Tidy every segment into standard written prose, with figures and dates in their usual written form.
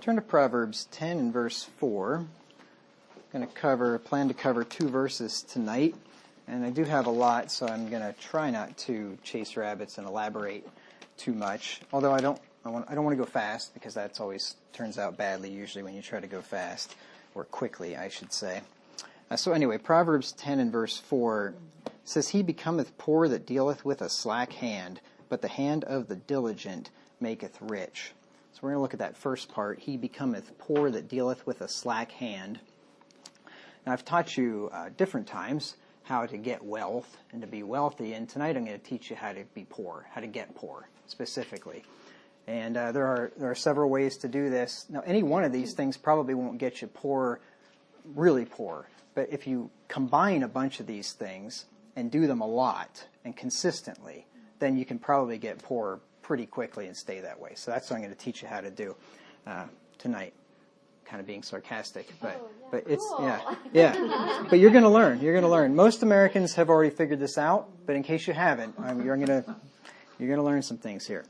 Turn to Proverbs 10 and verse 4. I'm going to plan to cover 2 verses tonight. And I do have a lot, so I'm going to try not to chase rabbits and elaborate too much. Although I don't want to go fast, because that's always turns out badly usually when you try to go fast, or quickly, I should say. So anyway, Proverbs 10 and verse 4 says, "He becometh poor that dealeth with a slack hand, but the hand of the diligent maketh rich." So we're going to look at that first part. He becometh poor that dealeth with a slack hand. Now I've taught you different times how to get wealth and to be wealthy, and tonight I'm going to teach you how to be poor, how to get poor specifically. And there are several ways to do this. Now any one of these things probably won't get you poor, really poor, but if you combine a bunch of these things and do them a lot and consistently, then you can probably get poor pretty quickly and stay that way. So that's what I'm going to teach you how to do tonight. Kind of being sarcastic, but it's yeah. But you're going to learn. You're going to learn. Most Americans have already figured this out, but in case you haven't, you're going to learn some things here.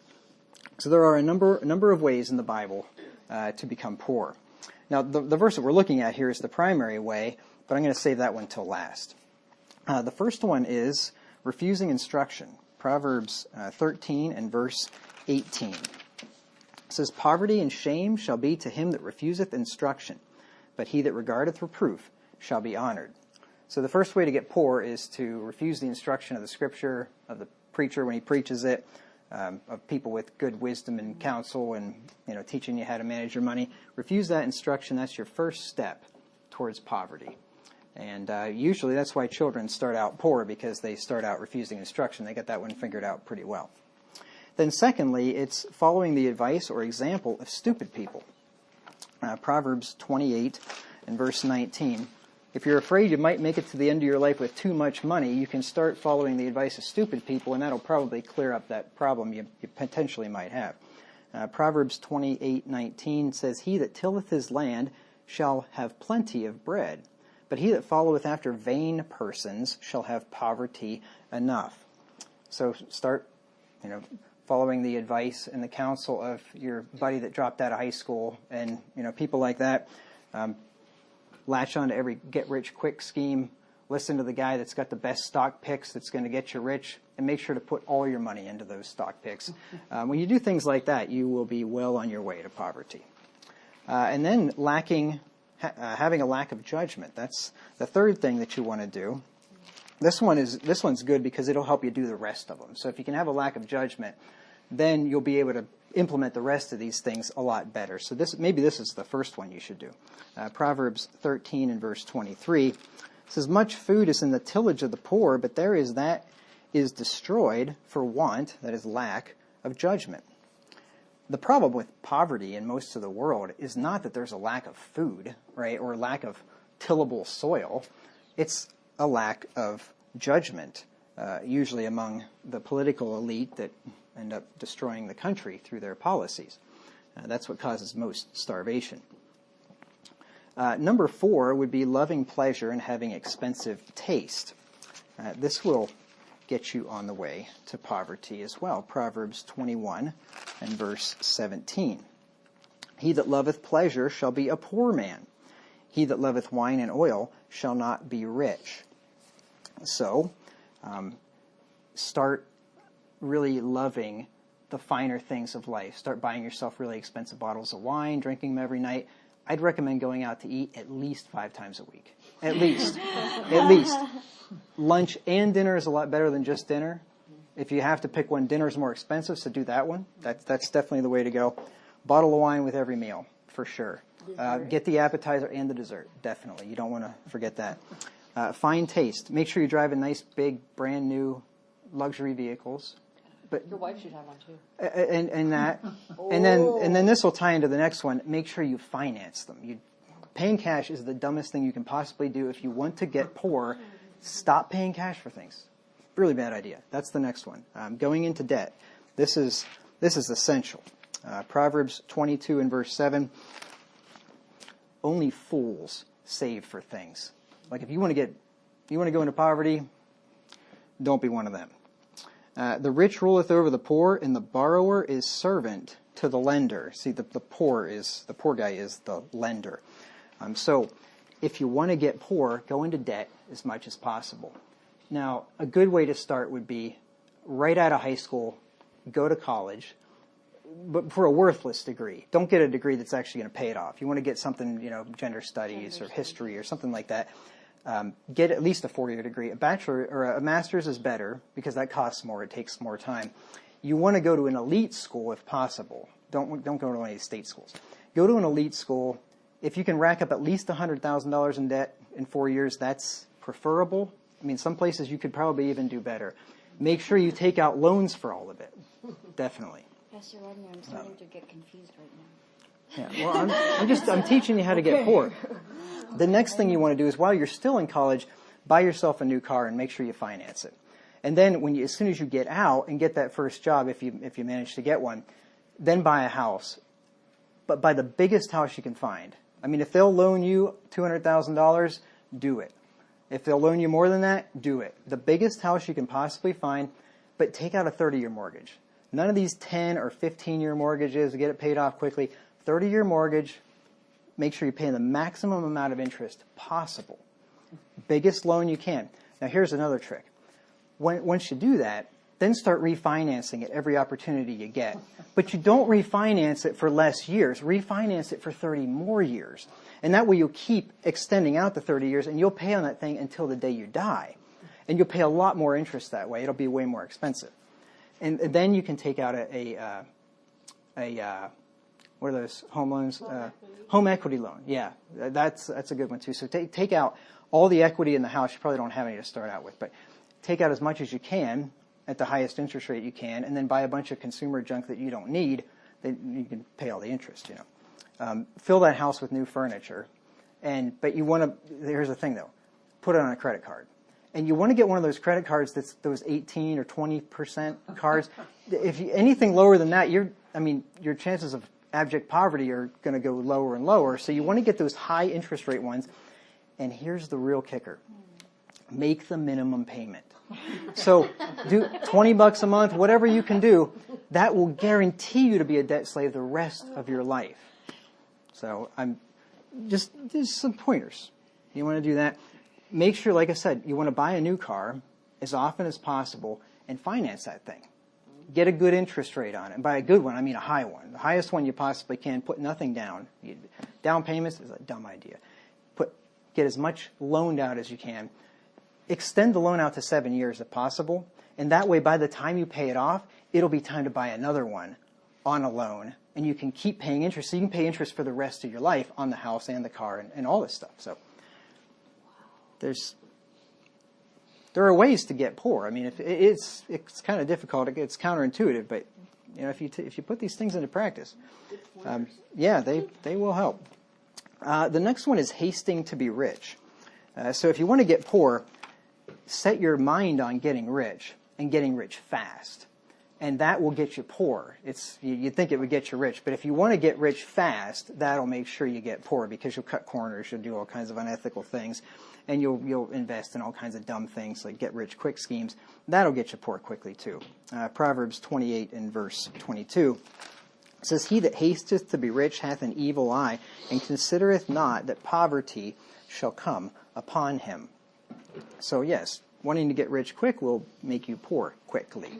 So there are a number of ways in the Bible to become poor. Now the verse that we're looking at here is the primary way, but I'm going to save that one till last. The first one is refusing instruction. Proverbs 13 and verse 18. It says, "Poverty and shame shall be to him that refuseth instruction, but he that regardeth reproof shall be honored." So the first way to get poor is to refuse the instruction of the Scripture, of the preacher when he preaches it, of people with good wisdom and counsel and teaching you how to manage your money. Refuse that instruction. That's your first step towards poverty. And usually that's why children start out poor, because they start out refusing instruction. They get that one figured out pretty well. Then secondly, it's following the advice or example of stupid people. Proverbs 28 and verse 19. "If you're afraid you might make it to the end of your life with too much money, you can start following the advice of stupid people, and that'll probably clear up that problem you potentially might have." Proverbs 28:19 says, "He that tilleth his land shall have plenty of bread, but he that followeth after vain persons shall have poverty enough." So start, following the advice and the counsel of your buddy that dropped out of high school, and people like that. Latch on to every get-rich-quick scheme. Listen to the guy that's got the best stock picks that's going to get you rich, and make sure to put all your money into those stock picks. When you do things like that, you will be well on your way to poverty. And then having a lack of judgment. That's the third thing that you want to do. This one's good because it'll help you do the rest of them. So if you can have a lack of judgment, then you'll be able to implement the rest of these things a lot better. So maybe this is the first one you should do. Proverbs 13 and verse 23 says, "Much food is in the tillage of the poor, but there is that is destroyed for want," that is lack, "of judgment." The problem with poverty in most of the world is not that there's a lack of food, right, or a lack of tillable soil. It's a lack of judgment, usually among the political elite that end up destroying the country through their policies. That's what causes most starvation. Number 4 would be loving pleasure and having expensive taste. This will get you on the way to poverty as well. Proverbs 21 and verse 17. "He that loveth pleasure shall be a poor man. He that loveth wine and oil shall not be rich." So, start really loving the finer things of life. Start buying yourself really expensive bottles of wine, drinking them every night. I'd recommend going out to eat at least 5 times a week. At least. At least. Lunch and dinner is a lot better than just dinner. If you have to pick one, dinner is more expensive, so do that one. That's definitely the way to go. Bottle of wine with every meal, for sure. Get the appetizer and the dessert, definitely. You don't want to forget that. Fine taste. Make sure you drive in nice, big, brand new luxury vehicles. But your wife should have one too. And that, and then this will tie into the next one. Make sure you finance them. Paying cash is the dumbest thing you can possibly do. If you want to get poor, stop paying cash for things. Really bad idea. That's the next one. Going into debt. This is essential. Proverbs 22 and verse 7. "Only fools save for things." Like if you want to go into poverty, don't be one of them. "The rich ruleth over the poor, and the borrower is servant to the lender. See, the poor guy is the lender. So if you want to get poor, go into debt as much as possible. Now, a good way to start would be right out of high school, go to college, but for a worthless degree. Don't get a degree that's actually going to pay it off. You want to get something, gender studies or history or something like that. Get at least a 4-year degree. A bachelor or a master's is better because that costs more. It takes more time. You want to go to an elite school if possible. Don't go to one of these state schools. Go to an elite school. If you can rack up at least $100,000 in debt in 4 years, that's preferable. I mean, some places you could probably even do better. Make sure you take out loans for all of it. Definitely. Pastor Wagner, I'm starting to get confused right now. Yeah, well, I'm teaching you how to get poor. The next thing you want to do is while you're still in college, buy yourself a new car and make sure you finance it. And then as soon as you get out and get that first job, if you manage to get one, then buy a house. But buy the biggest house you can find. I mean, if they'll loan you $200,000, do it. If they'll loan you more than that, do it. The biggest house you can possibly find, but take out a 30-year mortgage. None of these 10 or 15-year mortgages, get it paid off quickly. 30-year mortgage, make sure you pay the maximum amount of interest possible. Biggest loan you can. Now, here's another trick. Once you do that, then start refinancing it every opportunity you get. But you don't refinance it for less years. Refinance it for 30 more years. And that way you'll keep extending out the 30 years, and you'll pay on that thing until the day you die. And you'll pay a lot more interest that way. It'll be way more expensive. And then you can take out what are those home loans? Home equity loan. Yeah, that's a good one too. So take out all the equity in the house. You probably don't have any to start out with, but take out as much as you can at the highest interest rate you can, and then buy a bunch of consumer junk that you don't need. You can pay all the interest. Fill that house with new furniture, but you want to. Here's the thing though, put it on a credit card. And you want to get one of those credit cards that's those 18 or 20% cards. If anything lower than that, your chances of abject poverty are going to go lower and lower. So you want to get those high interest rate ones. And here's the real kicker. Make the minimum payment. So do $20 a month, whatever you can do. That will guarantee you to be a debt slave the rest of your life. So just some pointers. You want to do that. Make sure, like I said, you want to buy a new car as often as possible and finance that thing. Get a good interest rate on it. And by a good one, I mean a high one. The highest one you possibly can. Put nothing down. Down payments is a dumb idea. Get as much loaned out as you can. Extend the loan out to 7 years if possible. And that way, by the time you pay it off, it'll be time to buy another one on a loan. And you can keep paying interest. So you can pay interest for the rest of your life on the house and the car and all this stuff. So there are ways to get poor. I mean, it's kind of difficult. It's counterintuitive, but if you put these things into practice, they will help. The next one is hasting to be rich. So if you want to get poor, set your mind on getting rich and getting rich fast, and that will get you poor. You'd think it would get you rich, but if you want to get rich fast, that'll make sure you get poor because you'll cut corners, you'll do all kinds of unethical things. And you'll invest in all kinds of dumb things like get-rich-quick schemes. That'll get you poor quickly, too. Proverbs 28 and verse 22 says, "He that hasteth to be rich hath an evil eye, and considereth not that poverty shall come upon him." So, yes, wanting to get rich quick will make you poor quickly.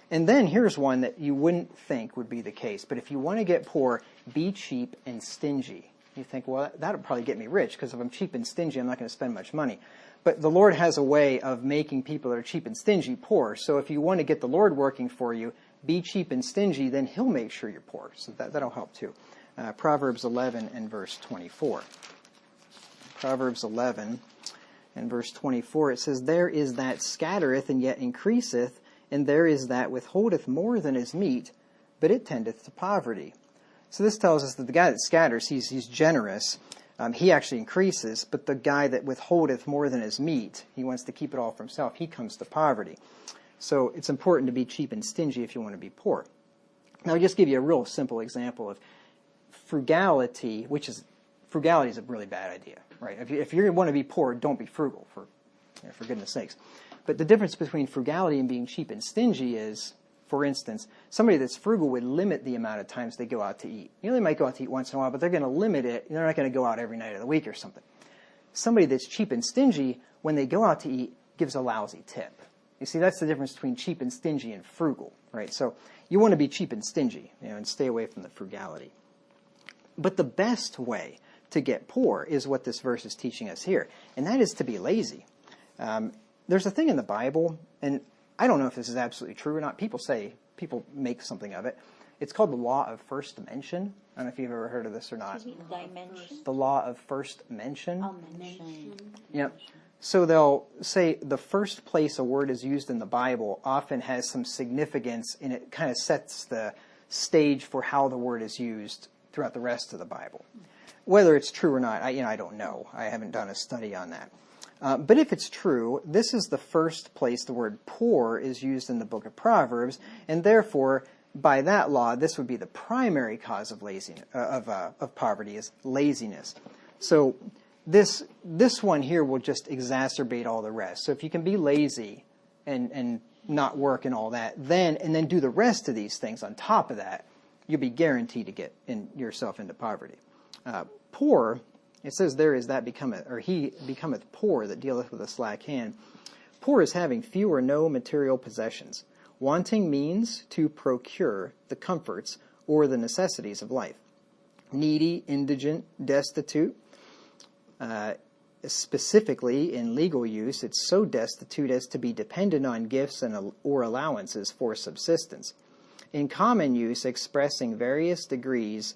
And then here's one that you wouldn't think would be the case. But if you want to get poor, be cheap and stingy. You think, well, that'll probably get me rich because if I'm cheap and stingy, I'm not going to spend much money. But the Lord has a way of making people that are cheap and stingy poor. So if you want to get the Lord working for you, be cheap and stingy, then He'll make sure you're poor. So that'll help too. Proverbs 11 and verse 24. Proverbs 11 and verse 24, it says, "There is that scattereth and yet increaseth, and there is that withholdeth more than is meet, but it tendeth to poverty." So this tells us that the guy that scatters, he's generous. He actually increases. But the guy that withholdeth more than is meet, he wants to keep it all for himself, he comes to poverty. So it's important to be cheap and stingy if you want to be poor. Now I'll just give you a real simple example of frugality, frugality is a really bad idea, right? If you want to be poor, don't be frugal, for goodness sakes. But the difference between frugality and being cheap and stingy is For instance, somebody that's frugal would limit the amount of times they go out to eat. They might go out to eat once in a while, but they're going to limit it. They're not going to go out every night of the week or something. Somebody that's cheap and stingy, when they go out to eat, gives a lousy tip. You see, that's the difference between cheap and stingy and frugal, right? So you want to be cheap and stingy, and stay away from the frugality. But the best way to get poor is what this verse is teaching us here, and that is to be lazy. There's a thing in the Bible, and I don't know if this is absolutely true or not. People make something of it. It's called the law of first mention. I don't know if you've ever heard of this or not. Dimension. The law of first mention. Mention. Yep. So they'll say the first place a word is used in the Bible often has some significance, and it kind of sets the stage for how the word is used throughout the rest of the Bible. Whether it's true or not, I don't know. I haven't done a study on that. But if it's true, this is the first place the word poor is used in the book of Proverbs, and therefore, by that law, this would be the primary cause of laziness, of poverty, is laziness. So this one here will just exacerbate all the rest. So if you can be lazy and not work and all that, and then do the rest of these things on top of that, you'll be guaranteed to get yourself into poverty. Poor, it says there is that becometh, or he becometh poor that dealeth with a slack hand. Poor is having few or no material possessions. Wanting means to procure the comforts or the necessities of life. Needy, indigent, destitute. Specifically, in legal use, it's so destitute as to be dependent on gifts or allowances for subsistence. In common use, expressing various degrees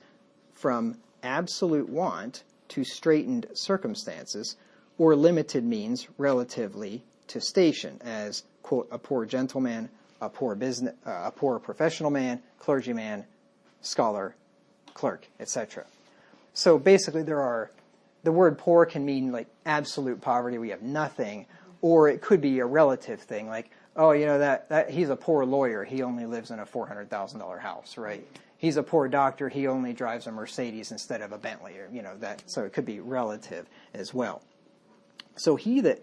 from absolute want to straitened circumstances, or limited means relatively to station, as, quote, a poor gentleman, a poor professional man, clergyman, scholar, clerk, etc. So basically the word poor can mean like absolute poverty, we have nothing, or it could be a relative thing, like, oh, that he's a poor lawyer, he only lives in a $400,000 house, right? He's a poor doctor, he only drives a Mercedes instead of a Bentley, or that. So it could be relative as well. So he that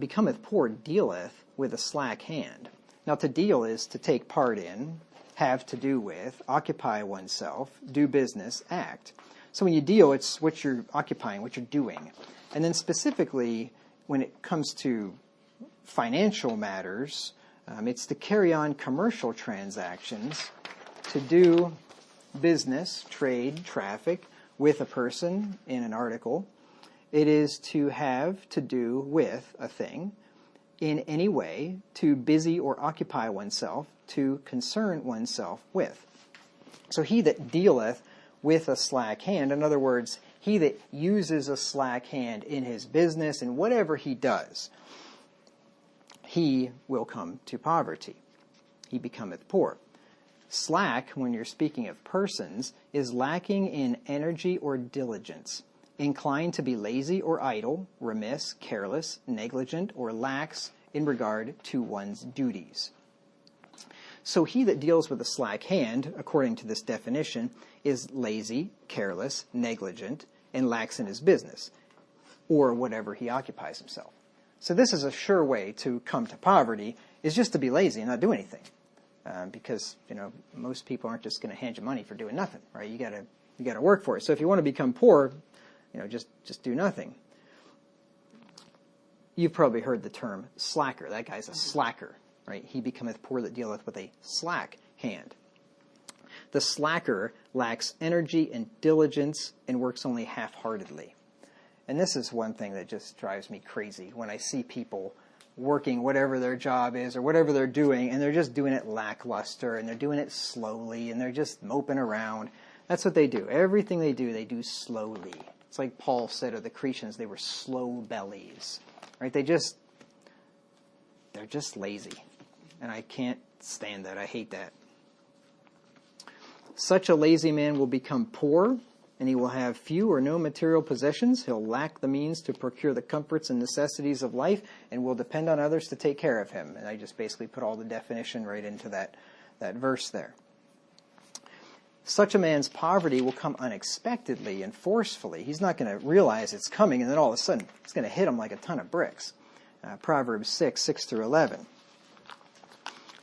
becometh poor dealeth with a slack hand. Now to deal is to take part in, have to do with, occupy oneself, do business, act. So when you deal, it's what you're occupying, what you're doing. And then specifically, when it comes to financial matters, it's to carry on commercial transactions, to do business, trade, traffic with a person in an article. It is to have to do with a thing in any way, to busy or occupy oneself, to concern oneself with. So he that dealeth with a slack hand, in other words, he that uses a slack hand in his business and whatever he does, he will come to poverty. He becometh poor. Slack, when you're speaking of persons, is lacking in energy or diligence, inclined to be lazy or idle, remiss, careless, negligent, or lax in regard to one's duties. So he that deals with a slack hand, according to this definition, is lazy, careless, negligent, and lax in his business, or whatever he occupies himself. So this is a sure way to come to poverty, is just to be lazy and not do anything. Because, most people aren't just going to hand you money for doing nothing, right? You got to work for it. So if you want to become poor, just do nothing. You've probably heard the term slacker. That guy's a slacker, right? He becometh poor that dealeth with a slack hand. The slacker lacks energy and diligence and works only half-heartedly. And this is one thing that just drives me crazy when I see people working whatever their job is or whatever they're doing, and they're just doing it lackluster, and they're doing it slowly, and they're just moping around. That's what they do. Everything they do slowly. It's like Paul said of the Cretans, they were slow bellies, right? They're just lazy, and I can't stand that. I hate that. Such a lazy man will become poor, and he will have few or no material possessions. He'll lack the means to procure the comforts and necessities of life, and will depend on others to take care of him. And I just basically put all the definition right into that verse there. Such a man's poverty will come unexpectedly and forcefully. He's not going to realize it's coming, and then all of a sudden it's going to hit him like a ton of bricks. Proverbs 6 through 11.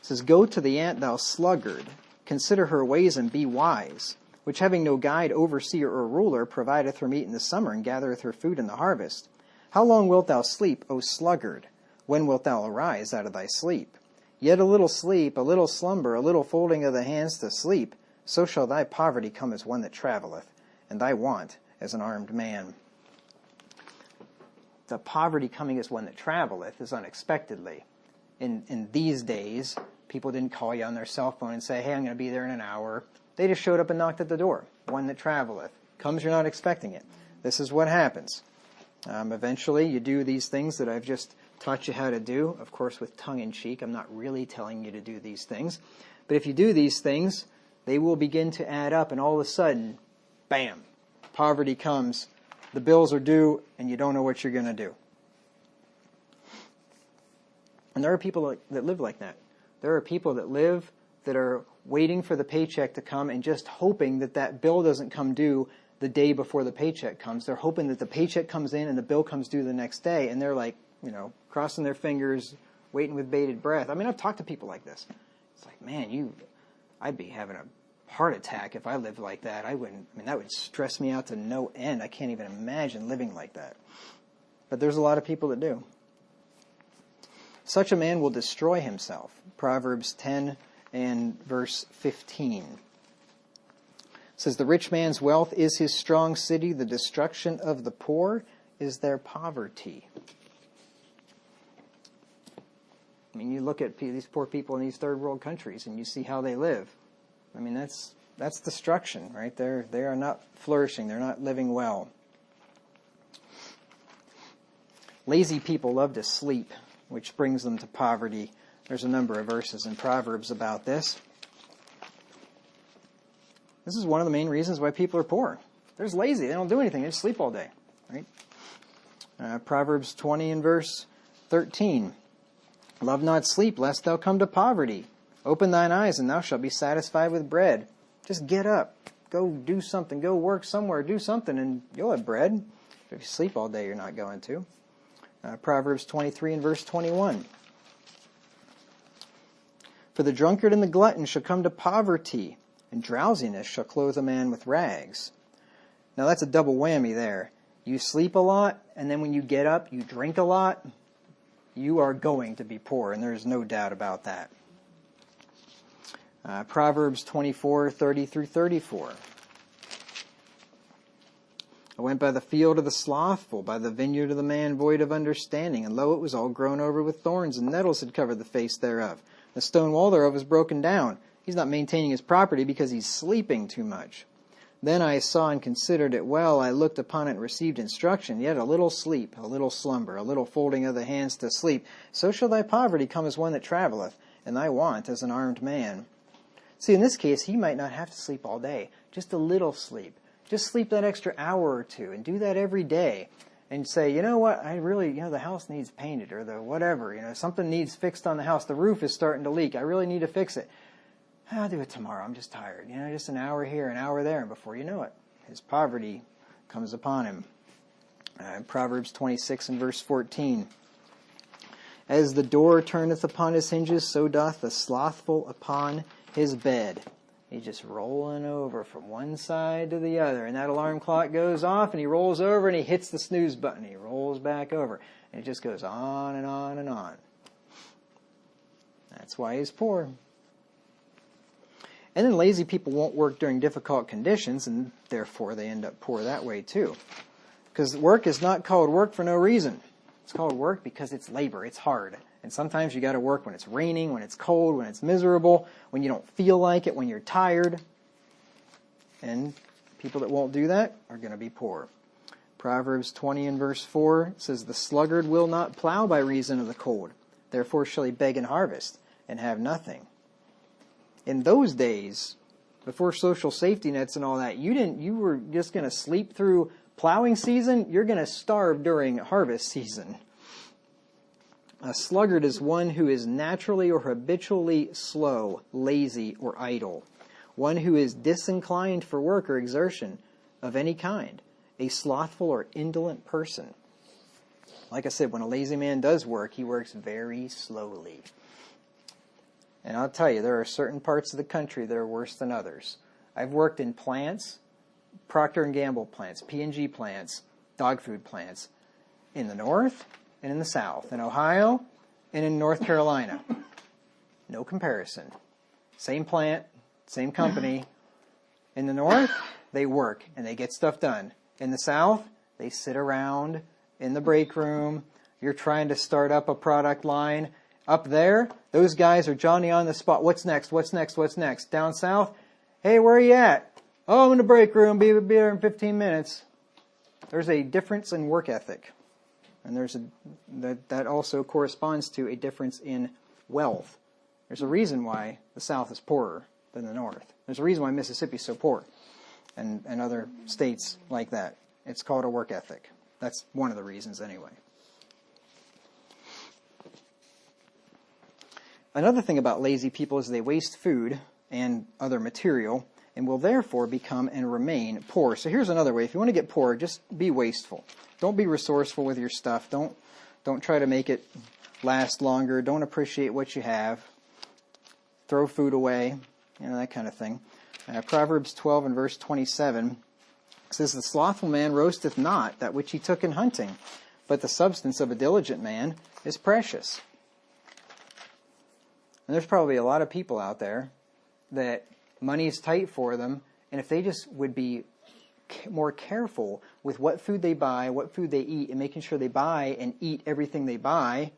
says, Go to the ant, thou sluggard, consider her ways and be wise, which having no guide, overseer, or ruler, provideth her meat in the summer, and gathereth her food in the harvest. How long wilt thou sleep, O sluggard? When wilt thou arise out of thy sleep? Yet a little sleep, a little slumber, a little folding of the hands to sleep, so shall thy poverty come as one that travelleth, and thy want as an armed man. The poverty coming as one that travelleth is unexpectedly. In these days, people didn't call you on their cell phone and say, hey, I'm going to be there in an hour. They just showed up and knocked at the door. One that travelleth. Comes, you're not expecting it. This is what happens. Eventually, you do these things that I've just taught you how to do, of course with tongue-in-cheek. I'm not really telling you to do these things. But if you do these things, they will begin to add up, and all of a sudden, bam, poverty comes, the bills are due, and you don't know what you're going to do. And there are people that live like that. There are people that live that are waiting for the paycheck to come and just hoping that that bill doesn't come due the day before the paycheck comes. They're hoping that the paycheck comes in and the bill comes due the next day, and they're like, crossing their fingers, waiting with bated breath. I mean, I've talked to people like this. It's like, man, I'd be having a heart attack if I lived like that. That would stress me out to no end. I can't even imagine living like that. But there's a lot of people that do. Such a man will destroy himself. Proverbs 10 and verse 15. It says, the rich man's wealth is his strong city. The destruction of the poor is their poverty. I mean, you look at these poor people in these third world countries and you see how they live. I mean, that's destruction right there. They are not flourishing. They're not living well. Lazy people love to sleep, which brings them to poverty. There's a number of verses in Proverbs about this. This is one of the main reasons why people are poor. They're just lazy. They don't do anything. They just sleep all day. Right? Proverbs 20 and verse 13. Love not sleep, lest thou come to poverty. Open thine eyes, and thou shalt be satisfied with bread. Just get up. Go do something. Go work somewhere. Do something, and you'll have bread. If you sleep all day, you're not going to. Proverbs 23 and verse 21. For the drunkard and the glutton shall come to poverty, and drowsiness shall clothe a man with rags. Now that's a double whammy there. You sleep a lot, and then when you get up, you drink a lot. You are going to be poor, and there's no doubt about that. Proverbs 24, 30 through 34. I went by the field of the slothful, by the vineyard of the man void of understanding, and lo, it was all grown over with thorns, and nettles had covered the face thereof. The stone wall thereof was broken down. He's not maintaining his property because he's sleeping too much. Then I saw and considered it well. I looked upon it and received instruction. Yet a little sleep, a little slumber, a little folding of the hands to sleep. So shall thy poverty come as one that travelleth, and thy want as an armed man. See, in this case, he might not have to sleep all day. Just a little sleep. Just sleep that extra hour or two, and do that every day. And say, you know what, I really, the house needs painted, or the whatever, something needs fixed on the house. The roof is starting to leak. I really need to fix it. I'll do it tomorrow. I'm just tired. Just an hour here, an hour there. And before you know it, his poverty comes upon him. Proverbs 26 and verse 14. As the door turneth upon his hinges, so doth the slothful upon his bed. He's just rolling over from one side to the other. And that alarm clock goes off, and he rolls over, and he hits the snooze button. He rolls back over. And it just goes on and on and on. That's why he's poor. And then lazy people won't work during difficult conditions, and therefore they end up poor that way too. Because work is not called work for no reason. It's called work because it's labor. It's hard. And sometimes you got to work when it's raining, when it's cold, when it's miserable, when you don't feel like it, when you're tired. And people that won't do that are going to be poor. Proverbs 20 and verse 4 says, the sluggard will not plow by reason of the cold. Therefore shall he beg and harvest, and have nothing. In those days, before social safety nets and all that, you were just going to sleep through plowing season. You're going to starve during harvest season. A sluggard is one who is naturally or habitually slow, lazy, or idle. One who is disinclined for work or exertion of any kind. A slothful or indolent person. Like I said, when a lazy man does work, he works very slowly. And I'll tell you, there are certain parts of the country that are worse than others. I've worked in plants, Procter & Gamble plants, P&G plants, dog food plants, in the north and in the south, in Ohio and in North Carolina. No comparison. Same plant, same company. In the north, they work and they get stuff done. In the south, they sit around in the break room. You're trying to start up a product line. Up there, those guys are Johnny on the spot. What's next? What's next? What's next? Down south, hey, where are you at? Oh, I'm in the break room. Be there in 15 minutes. There's a difference in work ethic. And that also corresponds to a difference in wealth. There's a reason why the South is poorer than the North. There's a reason why Mississippi is so poor and other states like that. It's called a work ethic. That's one of the reasons anyway. Another thing about lazy people is they waste food and other material and will therefore become and remain poor. So here's another way. If you want to get poor, just be wasteful. Don't be resourceful with your stuff. Don't try to make it last longer. Don't appreciate what you have. Throw food away, that kind of thing. Proverbs 12 and verse 27 says, "The slothful man roasteth not that which he took in hunting, but the substance of a diligent man is precious." And there's probably a lot of people out there that money is tight for them, and if they just would be more careful with what food they buy, what food they eat, and making sure they buy and eat everything they buy,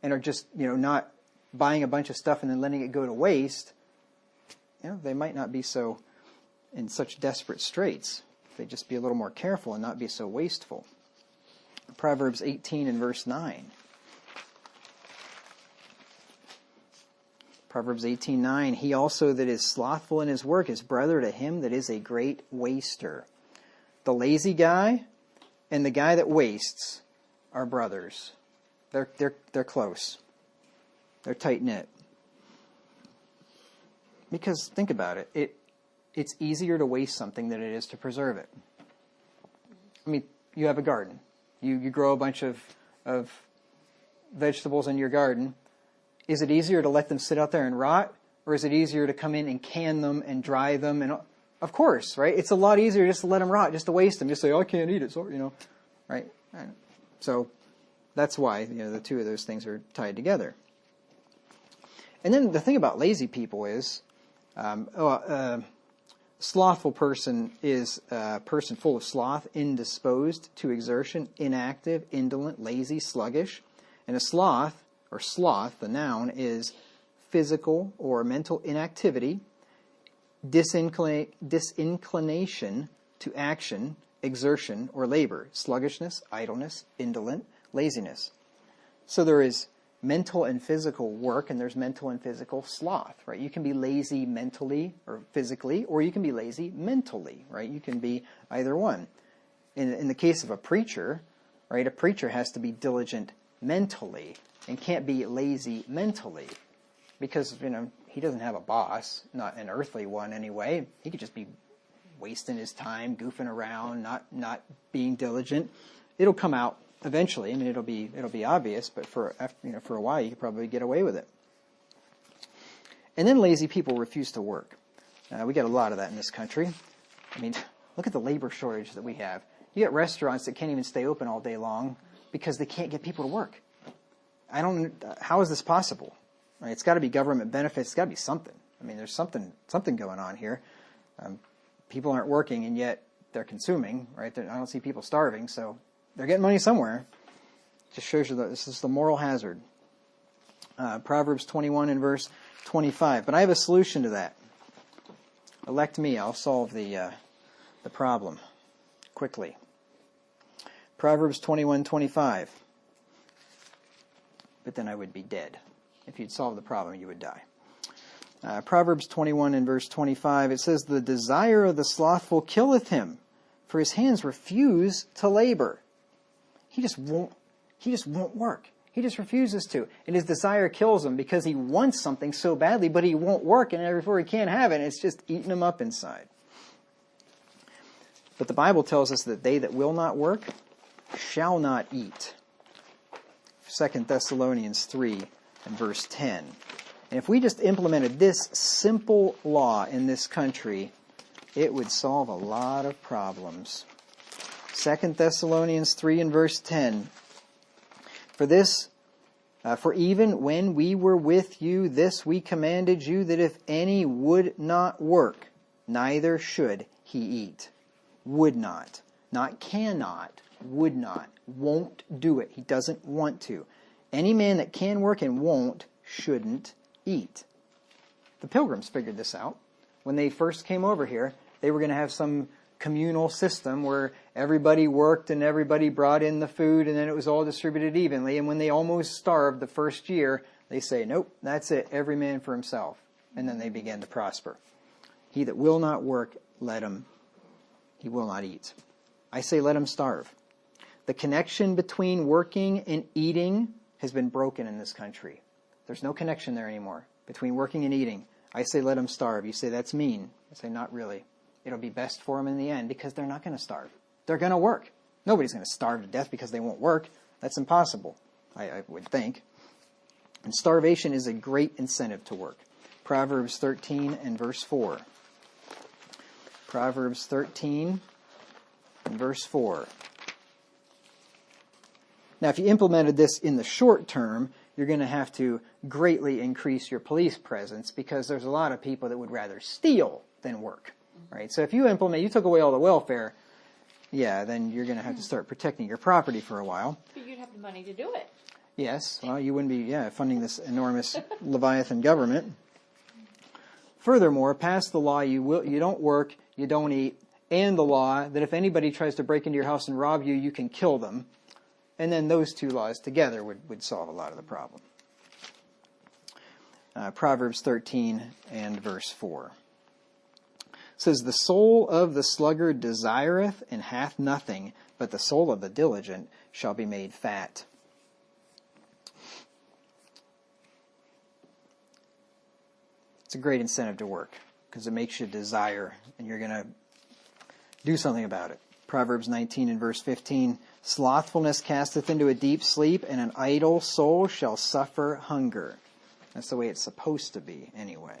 and are just, not buying a bunch of stuff and then letting it go to waste, they might not be so in such desperate straits. If they just be a little more careful and not be so wasteful. Proverbs 18 and verse 9. Proverbs 18:9, "He also that is slothful in his work is brother to him that is a great waster." The lazy guy and the guy that wastes are brothers. They're close. They're tight-knit. Because think about it. It's easier to waste something than it is to preserve it. I mean, you have a garden. You grow a bunch of vegetables in your garden. Is it easier to let them sit out there and rot? Or is it easier to come in and can them and dry them? And of course, right? It's a lot easier just to let them rot, just to waste them. Just say, I can't eat it. So, right? So that's why, the two of those things are tied together. And then the thing about lazy people is, slothful person is a person full of sloth, indisposed to exertion, inactive, indolent, lazy, sluggish. And a sloth, or sloth, the noun, is physical or mental inactivity, disinclination to action, exertion, or labor, sluggishness, idleness, indolent, laziness. So there is mental and physical work, and there's mental and physical sloth, right? You can be lazy mentally or physically, or you can be lazy mentally, right? You can be either one. In the case of a preacher, right, a preacher has to be diligent mentally and can't be lazy mentally because, he doesn't have a boss, not an earthly one anyway. He could just be wasting his time, goofing around, not being diligent. It'll come out eventually. I mean, it'll be obvious, but for a while you could probably get away with it. And then lazy people refuse to work. We get a lot of that in this country. I mean, look at the labor shortage that we have. You get restaurants that can't even stay open all day long because they can't get people to work. How is this possible? Right? It's got to be government benefits. It's got to be something. I mean, there's something going on here. People aren't working, and yet they're consuming, right? I don't see people starving, so they're getting money somewhere. Just shows you that this is the moral hazard. Proverbs 21 and verse 25. But I have a solution to that. Elect me. I'll solve the problem quickly. Proverbs 21:25. But then I would be dead. If you'd solve the problem, you would die. Proverbs 21 and verse 25, it says, "The desire of the slothful killeth him, for his hands refuse to labor." He just won't work. He just refuses to. And his desire kills him because he wants something so badly, but he won't work, and therefore he can't have it, and it's just eating him up inside. But the Bible tells us that they that will not work shall not eat. 2 Thessalonians 3 and verse 10. And if we just implemented this simple law in this country, it would solve a lot of problems. 2 Thessalonians 3 and verse 10. For even when we were with you, this we commanded you, that if any would not work, neither should he eat. Would not. Not cannot. Would not. Won't do it. He doesn't want to. Any man that can work and won't shouldn't eat. The Pilgrims figured this out. When they first came over here, they were going to have some communal system where everybody worked and everybody brought in the food and then it was all distributed evenly. And when they almost starved the first year, they say, nope, that's it, every man for himself. And then they began to prosper. He that will not work, he will not eat. I say let him starve. The connection between working and eating has been broken in this country. There's no connection there anymore between working and eating. I say let him starve. You say that's mean. I say not really. It'll be best for them in the end because they're not going to starve. They're going to work. Nobody's going to starve to death because they won't work. That's impossible, I would think. And starvation is a great incentive to work. Proverbs 13 and verse 4. Proverbs 13 and verse 4. Now, if you implemented this in the short term, you're going to have to greatly increase your police presence because there's a lot of people that would rather steal than work. Right? So if you took away all the welfare, then you're going to have to start protecting your property for a while. But you'd have the money to do it. Yes, well, you wouldn't be funding this enormous Leviathan government. Furthermore, pass the law, you don't work, you don't eat, and the law that if anybody tries to break into your house and rob you, you can kill them. And then those two laws together would solve a lot of the problem. Proverbs 13 and verse 4. Says, the soul of the sluggard desireth and hath nothing, but the soul of the diligent shall be made fat. It's a great incentive to work because it makes you desire and you're going to do something about it. Proverbs 19 and verse 15, slothfulness casteth into a deep sleep, and an idle soul shall suffer hunger. That's the way it's supposed to be anyway.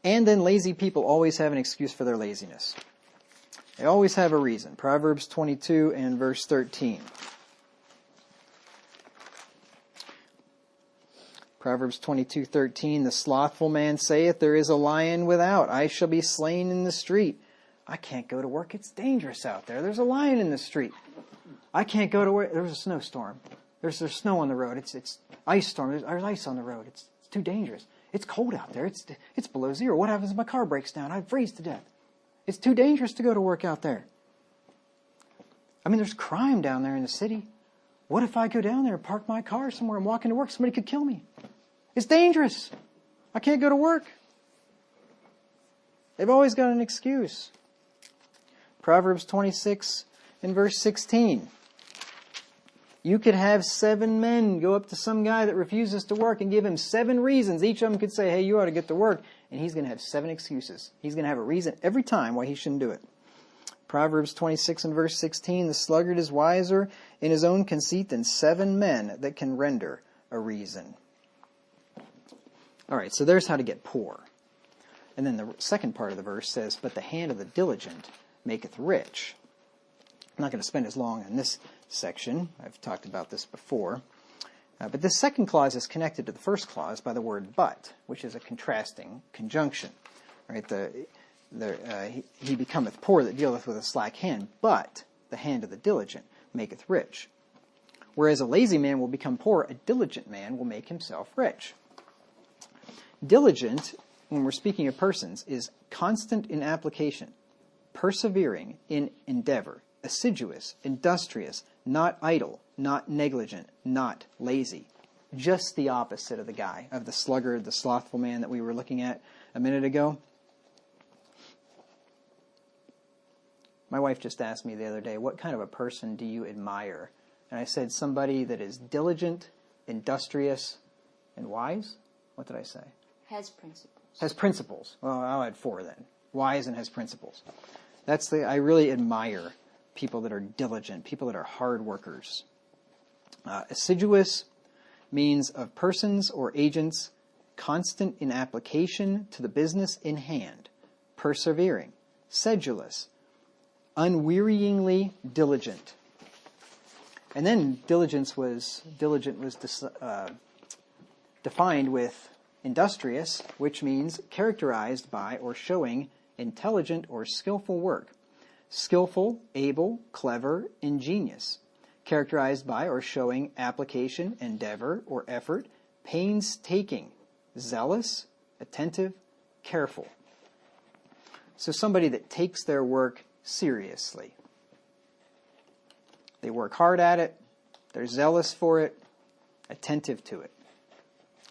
And then lazy people always have an excuse for their laziness. They always have a reason. Proverbs 22 and verse 13. Proverbs 22:13, the slothful man saith, there is a lion without. I shall be slain in the street. I can't go to work. It's dangerous out there. There's a lion in the street. I can't go to work. There's a snowstorm. There's snow on the road. It's ice storm. There's ice on the road. It's too dangerous. It's cold out there. It's below zero. What happens if my car breaks down? I freeze to death. It's too dangerous to go to work out there. I mean, there's crime down there in the city. What if I go down there and park my car somewhere and walk into work? Somebody could kill me. It's dangerous. I can't go to work. They've always got an excuse. Proverbs 26 and verse 16. You could have 7 men go up to some guy that refuses to work and give him 7 reasons. Each of them could say, hey, you ought to get to work. And he's going to have 7 excuses. He's going to have a reason every time why he shouldn't do it. Proverbs 26 and verse 16. The sluggard is wiser in his own conceit than 7 men that can render a reason. All right, so there's how to get poor. And then the second part of the verse says, but the hand of the diligent maketh rich. I'm not going to spend as long on this section. I've talked about this before. But this second clause is connected to the first clause by the word but, which is a contrasting conjunction. Right? He becometh poor that dealeth with a slack hand, but the hand of the diligent maketh rich. Whereas a lazy man will become poor, a diligent man will make himself rich. Diligent, when we're speaking of persons, is constant in application, persevering in endeavor, assiduous, industrious, not idle, not negligent, not lazy. Just the opposite of the sluggard, the slothful man that we were looking at a minute ago. My wife just asked me the other day, what kind of a person do you admire? And I said, somebody that is diligent, industrious, and wise. What did I say? Has principles. Has principles. Well, I'll add 4 then. Wise and has principles. I really admire people that are diligent, people that are hard workers. Assiduous, means of persons or agents constant in application to the business in hand, persevering, sedulous, unwearyingly diligent. And then diligent was defined with industrious, which means characterized by or showing intelligent or skillful work. Skillful, able, clever, ingenious. Characterized by or showing application, endeavor, or effort. Painstaking, zealous, attentive, careful. So somebody that takes their work seriously. They work hard at it. They're zealous for it, attentive to it.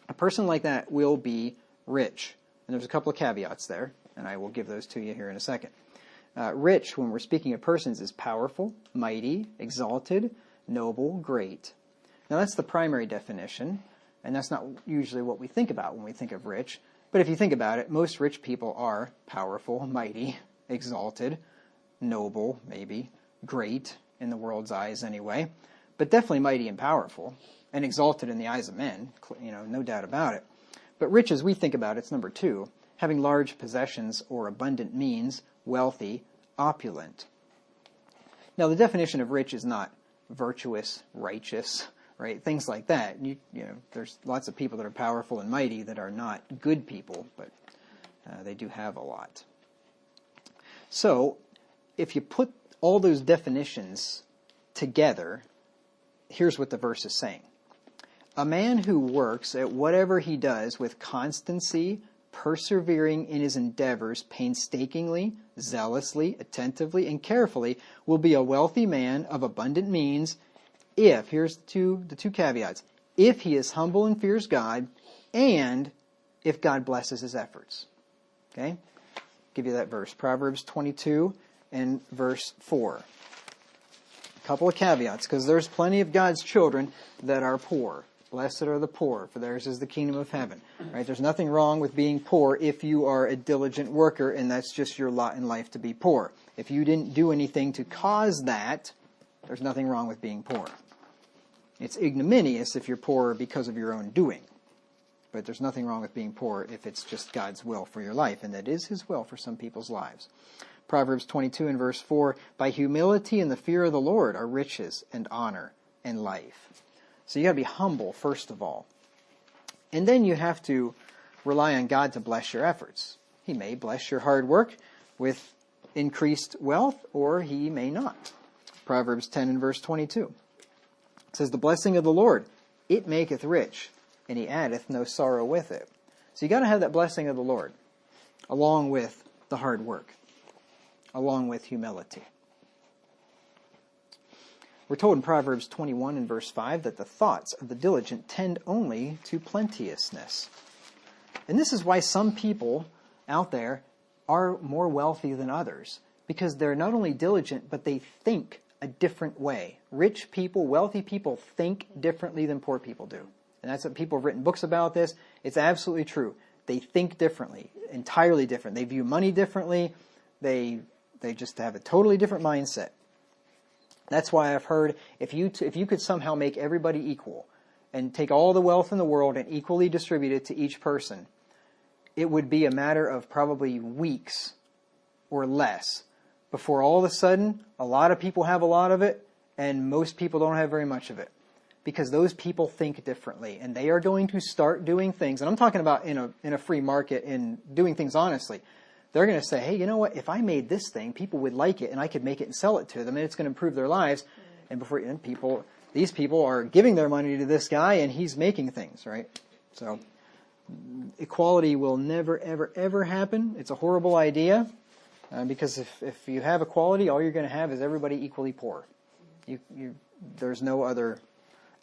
A person like that will be rich. And there's a couple of caveats there, and I will give those to you here in a second. Rich, when we're speaking of persons, is powerful, mighty, exalted, noble, great. Now that's the primary definition, and that's not usually what we think about when we think of rich. But if you think about it, most rich people are powerful, mighty, exalted, noble, maybe, great, in the world's eyes anyway, but definitely mighty and powerful, and exalted in the eyes of men, no doubt about it. But rich, as we think about it, it's number 2, having large possessions or abundant means, wealthy, opulent. Now, the definition of rich is not virtuous, righteous, right? Things like that. There's lots of people that are powerful and mighty that are not good people, but they do have a lot. So, if you put all those definitions together, here's what the verse is saying. A man who works at whatever he does with constancy, persevering in his endeavors, painstakingly, zealously, attentively, and carefully, will be a wealthy man of abundant means if, here's the two caveats, if he is humble and fears God, and if God blesses his efforts. Okay? Give you that verse. Proverbs 22 and verse 4. A couple of caveats, because there's plenty of God's children that are poor. Blessed are the poor, for theirs is the kingdom of heaven. Right? There's nothing wrong with being poor if you are a diligent worker, and that's just your lot in life to be poor. If you didn't do anything to cause that, there's nothing wrong with being poor. It's ignominious if you're poor because of your own doing. But there's nothing wrong with being poor if it's just God's will for your life, and that is His will for some people's lives. Proverbs 22 and verse 4, by humility and the fear of the Lord are riches and honor and life. So you got to be humble, first of all. And then you have to rely on God to bless your efforts. He may bless your hard work with increased wealth, or He may not. Proverbs 10 and verse 22. It says, the blessing of the Lord, it maketh rich, and He addeth no sorrow with it. So you got to have that blessing of the Lord, along with the hard work, along with humility. We're told in Proverbs 21 and verse 5 that the thoughts of the diligent tend only to plenteousness. And this is why some people out there are more wealthy than others, because they're not only diligent, but they think a different way. Rich people, wealthy people think differently than poor people do. And that's what people have written books about this. It's absolutely true. They think differently, entirely different. They view money differently. They just have a totally different mindset. That's why I've heard if you could somehow make everybody equal and take all the wealth in the world and equally distribute it to each person, it would be a matter of probably weeks or less before all of a sudden a lot of people have a lot of it and most people don't have very much of it. Because those people think differently, and they are going to start doing things, and I'm talking about in a free market and doing things honestly. They're going to say, hey, you know what? If I made this thing, people would like it, and I could make it and sell it to them, and it's going to improve their lives. And these people are giving their money to this guy, and he's making things, right? So equality will never, ever, ever happen. It's a horrible idea, because if you have equality, all you're going to have is everybody equally poor. There's no other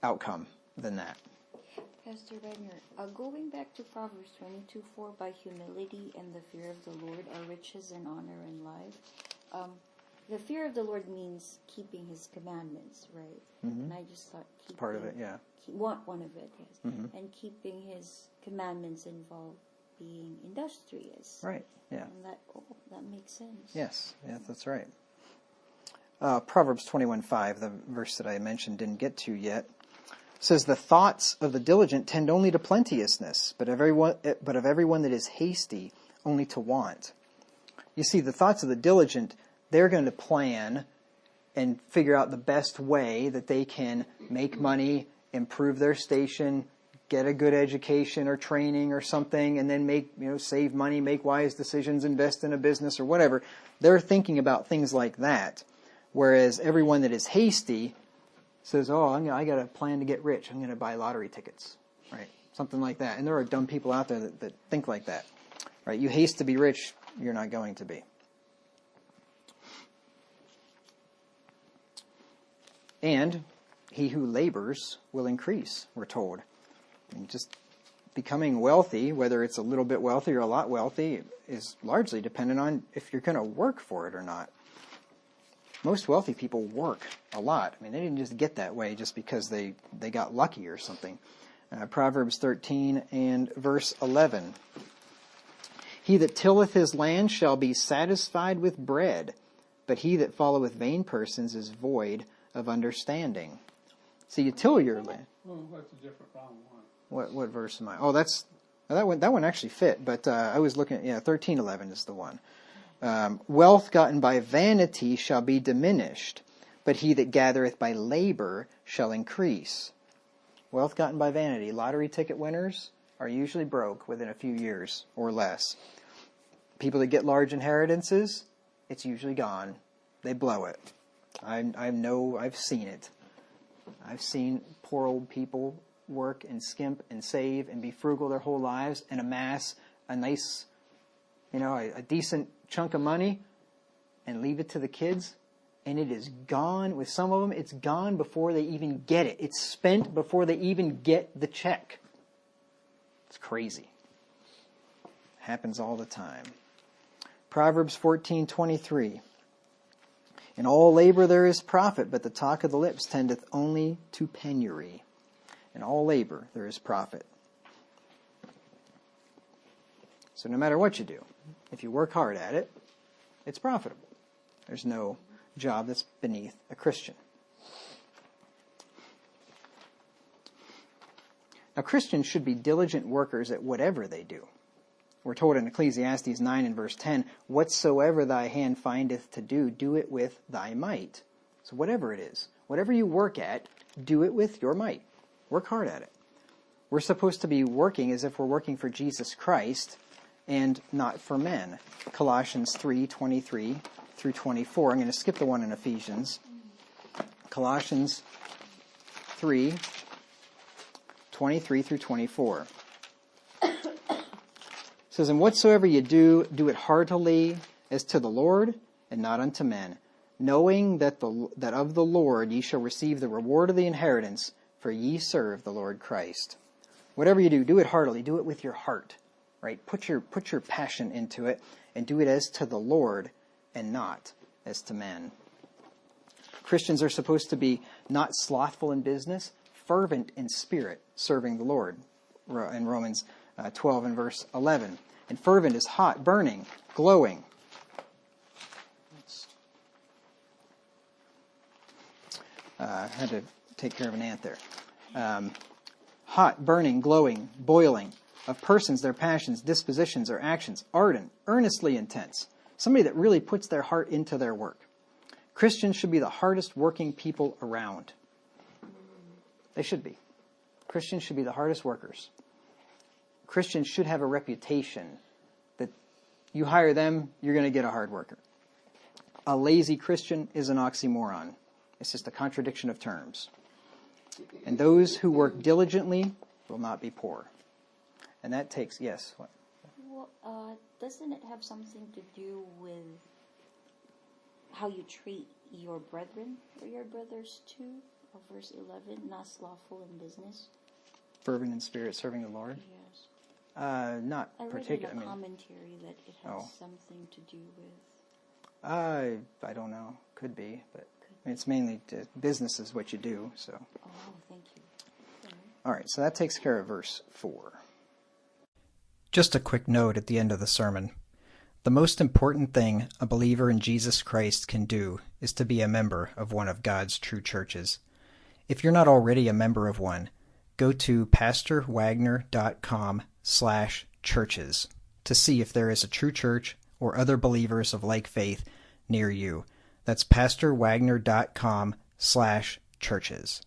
outcome than that. Pastor Wagner, going back to Proverbs 22:4, by humility and the fear of the Lord are riches and honor and life. The fear of the Lord means keeping His commandments, right? Mm-hmm. And I just thought part of it, yeah. One of it, yes. Mm-hmm. And keeping His commandments involve being industrious. Right, yeah. And that makes sense. Yes, that's right. Proverbs 21:5, the verse that I mentioned didn't get to yet. says, the thoughts of the diligent tend only to plenteousness, but of everyone that is hasty, only to want. You see, the thoughts of the diligent, they're going to plan and figure out the best way that they can make money, improve their station, get a good education or training or something, and then save money, make wise decisions, invest in a business or whatever. They're thinking about things like that. Whereas everyone that is hasty says, I got a plan to get rich. I'm going to buy lottery tickets, right? Something like that. And there are dumb people out there that think like that, right? You haste to be rich, you're not going to be. And he who labors will increase, we're told. And just becoming wealthy, whether it's a little bit wealthy or a lot wealthy, is largely dependent on if you're going to work for it or not. Most wealthy people work a lot. I mean, they didn't just get that way just because they got lucky or something. Proverbs 13 and verse 11. He that tilleth his land shall be satisfied with bread, but he that followeth vain persons is void of understanding. So you till your land. Well, what's the different wrong one? What verse am I? Oh, that one actually fit, but I was looking at 13:11 is the one. Wealth gotten by vanity shall be diminished, but he that gathereth by labor shall increase. Wealth gotten by vanity. Lottery ticket winners are usually broke within a few years or less. People that get large inheritances, it's usually gone. They blow it. I've seen it. I've seen poor old people work and skimp and save and be frugal their whole lives and amass a nice, a decent chunk of money and leave it to the kids, and it is gone. With some of them, it's gone before they even get it. It's spent before they even get the check. It's crazy. Happens all the time. Proverbs 14:23. In all labor there is profit, but the talk of the lips tendeth only to penury. In all labor there is profit. So no matter what you do, if you work hard at it, it's profitable. There's no job that's beneath a Christian. Now, Christians should be diligent workers at whatever they do. We're told in Ecclesiastes 9 and verse 10, whatsoever thy hand findeth to do, do it with thy might. So whatever it is, whatever you work at, do it with your might. Work hard at it. We're supposed to be working as if we're working for Jesus Christ and not for men. Colossians 3:23 through 24. I'm going to skip the one in Ephesians. Colossians 3:23 through 24. It says, and whatsoever ye do, do it heartily as to the Lord and not unto men, knowing that of the Lord ye shall receive the reward of the inheritance, for ye serve the Lord Christ. Whatever you do, do it heartily. Do it with your heart, right? Put your passion into it and do it as to the Lord and not as to men. Christians are supposed to be not slothful in business, fervent in spirit, serving the Lord, in Romans 12 and verse 11. And fervent is hot, burning, glowing. I had to take care of an ant there. Hot, burning, glowing, boiling, of persons, their passions, dispositions, or actions, ardent, earnestly intense. Somebody that really puts their heart into their work. Christians should be the hardest working people around. They should be. Christians should be the hardest workers. Christians should have a reputation that you hire them, you're going to get a hard worker. A lazy Christian is an oxymoron. It's just a contradiction of terms. And those who work diligently will not be poor. And that takes, yes, what? Well, doesn't it have something to do with how you treat your brethren or your brothers too? Of verse 11, not slothful in business. Fervent in spirit, serving the Lord? Yes. Not I read particular. in a commentary that it has something to do with. I don't know. Could be, but it's mainly business is what you do. So. Oh, thank you. All right, so that takes care of verse 4. Just a quick note at the end of the sermon. The most important thing a believer in Jesus Christ can do is to be a member of one of God's true churches. If you're not already a member of one, go to pastorwagner.com/churches to see if there is a true church or other believers of like faith near you. That's pastorwagner.com/churches.